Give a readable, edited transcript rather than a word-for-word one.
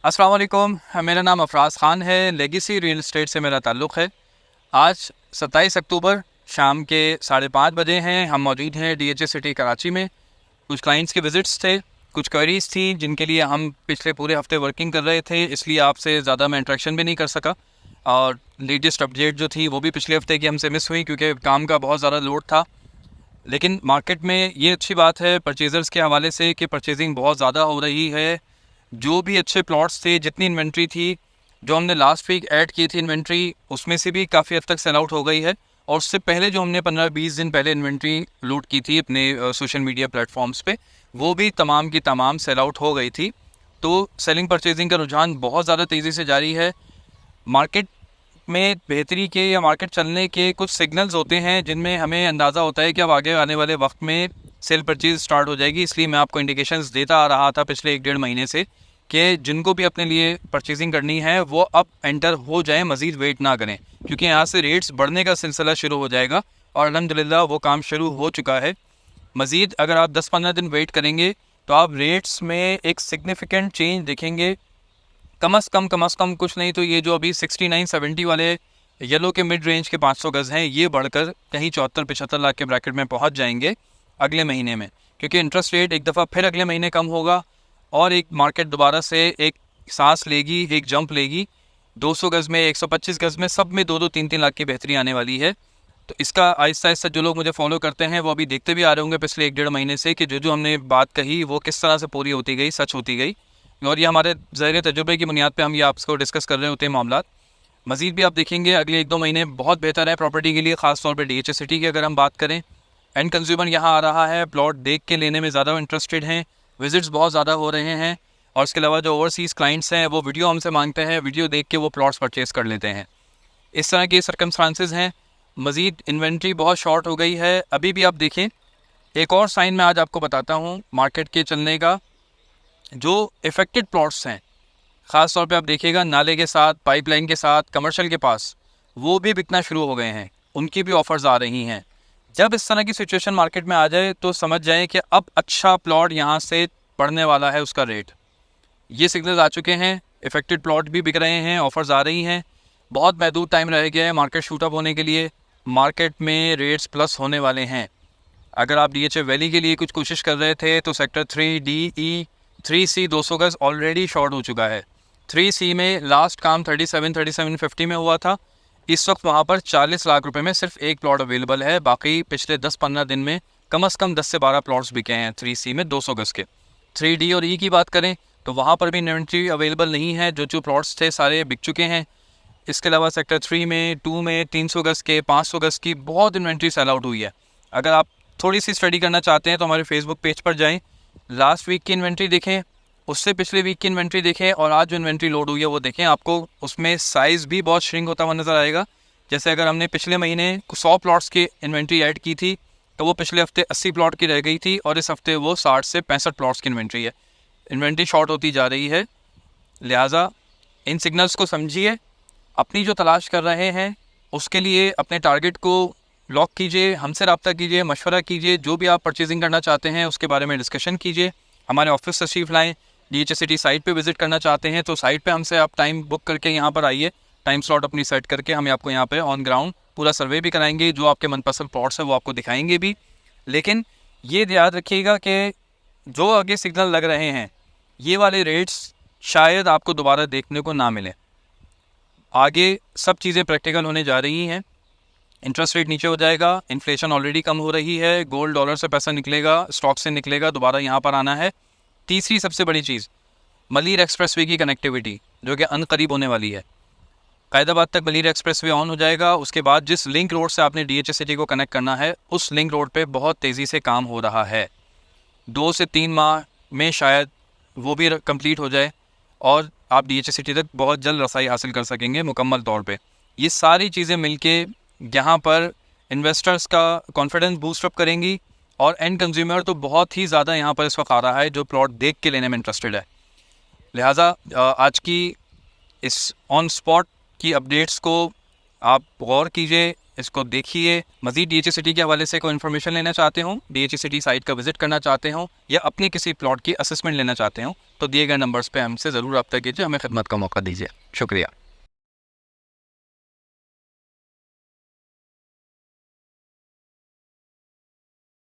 अस्सलाम वालेकुम। मेरा नाम अफराज़ ख़ान है। लेगेसी रियल एस्टेट से मेरा ताल्लुक़ है। आज 27 अक्टूबर शाम के 5:30 बजे हैं। हम मौजूद हैं DHA सिटी कराची में। कुछ क्लाइंट्स के विज़िट्स थे, कुछ क्वेरीज़ थी जिनके लिए हम पिछले पूरे हफ़्ते वर्किंग कर रहे थे, इसलिए आपसे ज़्यादा मैं इंटरेक्शन भी नहीं कर सका। और लेटेस्ट अपडेट जो थी वो भी पिछले हफ़्ते की हमसे मिस हुई क्योंकि काम का बहुत ज़्यादा लोड था। लेकिन मार्केट में ये अच्छी बात है परचेज़र्स के हवाले से कि परचेजिंग बहुत ज़्यादा हो रही है। जो भी अच्छे प्लॉट्स थे, जितनी इन्वेंट्री थी, जो हमने लास्ट वीक ऐड की थी इन्वेंट्री, उसमें से भी काफ़ी हद तक सेल आउट हो गई है। और उससे पहले जो हमने 15-20 दिन पहले इन्वेंट्री लूट की थी अपने सोशल मीडिया प्लेटफॉर्म्स पे, वो भी तमाम की तमाम सेल आउट हो गई थी। तो सेलिंग परचेजिंग का रुझान बहुत ज़्यादा तेज़ी से जारी है। मार्केट में बेहतरी के या मार्केट चलने के कुछ सिग्नल्स होते हैं जिनमें हमें अंदाज़ा होता है कि अब आगे आने वाले वक्त में सेल परचेज स्टार्ट हो जाएगी। इसलिए मैं आपको इंडिकेशंस देता आ रहा था पिछले 1-1.5 महीने से कि जिनको भी अपने लिए परचेजिंग करनी है वो अब एंटर हो जाएं, मज़ीद वेट ना करें, क्योंकि यहाँ से रेट्स बढ़ने का सिलसिला शुरू हो जाएगा और अल्हम्दुलिल्लाह वो काम शुरू हो चुका है। मज़ीद अगर आप 10-15 दिन वेट करेंगे तो आप रेट्स में एक सिग्निफिकेंट चेंज देखेंगे। कम अज़ कम कुछ नहीं तो ये जो अभी 69-70 वाले येलो के मिड रेंज के 500 गज़ हैं, ये बढ़कर कहीं 74-75 लाख के ब्रैकेट में पहुंच जाएंगे अगले महीने में, क्योंकि इंटरेस्ट रेट एक दफ़ा फिर अगले महीने कम होगा और एक मार्केट दोबारा से एक सांस लेगी, एक जंप लेगी। 200 गज़ में, 125 गज़ में, सब में 2-2, 3-3 लाख की बेहतरी आने वाली है। तो इसका आहिस्ता आहिस्ता जो लोग मुझे फॉलो करते हैं वो अभी देखते भी आ रहे होंगे पिछले 1-1.5 महीने से कि जो जो हमने बात कही वो किस तरह से पूरी होती गई, सच होती गई। और ये हमारे ज़ाहिर तजुर्बे की बुनियाद पे हम ये आपको डिस्कस कर रहे होते हैं मामला। मज़ीद भी आप देखेंगे अगले 1-2 महीने बहुत बेहतर है प्रॉपर्टी के लिए, ख़ास तौर पे DHA सिटी की अगर हम बात करें। एंड कंज्यूमर यहाँ आ रहा है, प्लॉट देख के लेने में ज़्यादा इंटरेस्टेड हैं, विजिट्स बहुत ज़्यादा हो रहे हैं। और इसके अलावा जो ओवरसीज़ क्लाइंट्स हैं वो वीडियो हमसे मांगते हैं, वीडियो देख के वो प्लॉट्स परचेज़ कर लेते हैं। इस तरह के सर्कमस्टांसेस हैं। मज़ीद इन्वेंट्री बहुत शॉर्ट हो गई है। अभी भी आप देखें, एक और साइन मैं आज आपको बताता हूँ मार्केट के चलने का। जो इफ़ेक्टेड प्लॉट्स हैं, ख़ास तौर पे आप देखिएगा नाले के साथ, पाइपलाइन के साथ, कमर्शियल के पास, वो भी बिकना शुरू हो गए हैं, उनकी भी ऑफ़र्स आ रही हैं। जब इस तरह की सिचुएशन मार्केट में आ जाए तो समझ जाएं कि अब अच्छा प्लॉट यहाँ से बढ़ने वाला है उसका रेट। ये सिग्नल्स आ चुके हैं, इफ़ेक्टेड प्लॉट भी बिक रहे हैं, ऑफ़र्स आ रही हैं। बहुत महदूद टाइम रह गया है मार्केट शूट अप होने के लिए। मार्केट में रेट्स प्लस होने वाले हैं। अगर आप DHA वैली के लिए कुछ कोशिश कर रहे थे तो सेक्टर 3D, 3C 200 गज़ ऑलरेडी शॉर्ट हो चुका है। 3C में लास्ट काम 37-3750 में हुआ था। इस वक्त वहाँ पर 40 लाख रुपए में सिर्फ एक प्लॉट अवेलेबल है। बाकी पिछले 10-15 दिन में कम अज़ कम 10 से 12 प्लॉट्स बिके हैं 3C में 200 गज़ के। 3D और E की बात करें तो वहाँ पर भी इन्वेंट्री अवेलेबल नहीं है, जो प्लॉट्स थे सारे बिक चुके हैं। इसके अलावा सेक्टर 3 में, 2 में 300 गज़ के, 500 गज़ की बहुत इन्वेंट्री सेल आउट हुई है। अगर आप थोड़ी सी स्टडी करना चाहते हैं तो हमारे फेसबुक पेज पर जाएं, लास्ट वीक की इन्वेंट्री देखें, उससे पिछले वीक की इन्वेंट्री देखें और आज जो इन्वेंट्री लोड हुई है वो देखें। आपको उसमें साइज़ भी बहुत श्रिंक होता हुआ नज़र आएगा। जैसे अगर हमने पिछले महीने 100 प्लॉट्स की इन्वेंट्री ऐड की थी तो वो पिछले हफ्ते 80 प्लॉट की रह गई थी और इस हफ्ते वो 60 से 65 प्लॉट्स की इन्वेंट्री है। इन्वेंट्री शॉर्ट होती जा रही है। लिहाजा इन सिग्नल्स को समझिए, अपनी जो तलाश कर रहे हैं उसके लिए अपने टारगेट को लॉक कीजिए, हमसे रब्ता कीजिए, मशवरा कीजिए। जो भी आप परचेजिंग करना चाहते हैं उसके बारे में डिस्कशन कीजिए। हमारे ऑफिस तशरीफ़ लाएँ। DHA सिटी साइट पे विज़िट करना चाहते हैं तो साइट पे हमसे आप टाइम बुक करके यहाँ पर आइए, टाइम स्लॉट अपनी सेट करके हम आपको यहाँ पे ऑन ग्राउंड पूरा सर्वे भी कराएंगे, जो आपके मनपसंद प्लॉट्स हैं वो आपको दिखाएंगे भी। लेकिन ये याद रखिएगा कि जो आगे सिग्नल लग रहे हैं ये वाले रेट्स शायद आपको दोबारा देखने को ना मिले। आगे सब चीज़ें प्रैक्टिकल होने जा रही हैं। इंटरेस्ट रेट नीचे हो जाएगा, इन्फ्लेशन ऑलरेडी कम हो रही है, गोल्ड डॉलर से पैसा निकलेगा, स्टॉक से निकलेगा, दोबारा यहाँ पर आना है। तीसरी सबसे बड़ी चीज़, मलीर एक्सप्रेसवे की कनेक्टिविटी जो कि अनकरीब होने वाली है। क़ायदाबाद तक मलीर एक्सप्रेसवे ऑन हो जाएगा। उसके बाद जिस लिंक रोड से आपने DHA सिटी को कनेक्ट करना है उस लिंक रोड पे बहुत तेज़ी से काम हो रहा है। 2 से 3 माह में शायद वो भी कंप्लीट हो जाए और आप DHA सिटी तक बहुत जल्द रसाई हासिल कर सकेंगे मुकम्मल तौर पे। ये सारी चीज़ें मिलके यहाँ पर इन्वेस्टर्स का कॉन्फिडेंस बूस्ट अप करेंगी और एंड कंज्यूमर तो बहुत ही ज़्यादा यहाँ पर इस वक्त आ रहा है जो प्लॉट देख के लेने में इंटरेस्टेड है। लिहाजा आज की इस ऑन स्पॉट की अपडेट्स को आप गौर कीजिए, इसको देखिए। मज़ीद DHA सिटी के हवाले से कोई इन्फॉर्मेशन लेना चाहते हो, DHA सिटी साइट का विज़िट करना चाहते हो या अपनी किसी प्लॉट की असेसमेंट लेना चाहते हो तो दिए गए नंबर्स पे हमसे ज़रूर रब्ता कीजिए, हमें खिदमत का मौका दीजिए। शुक्रिया।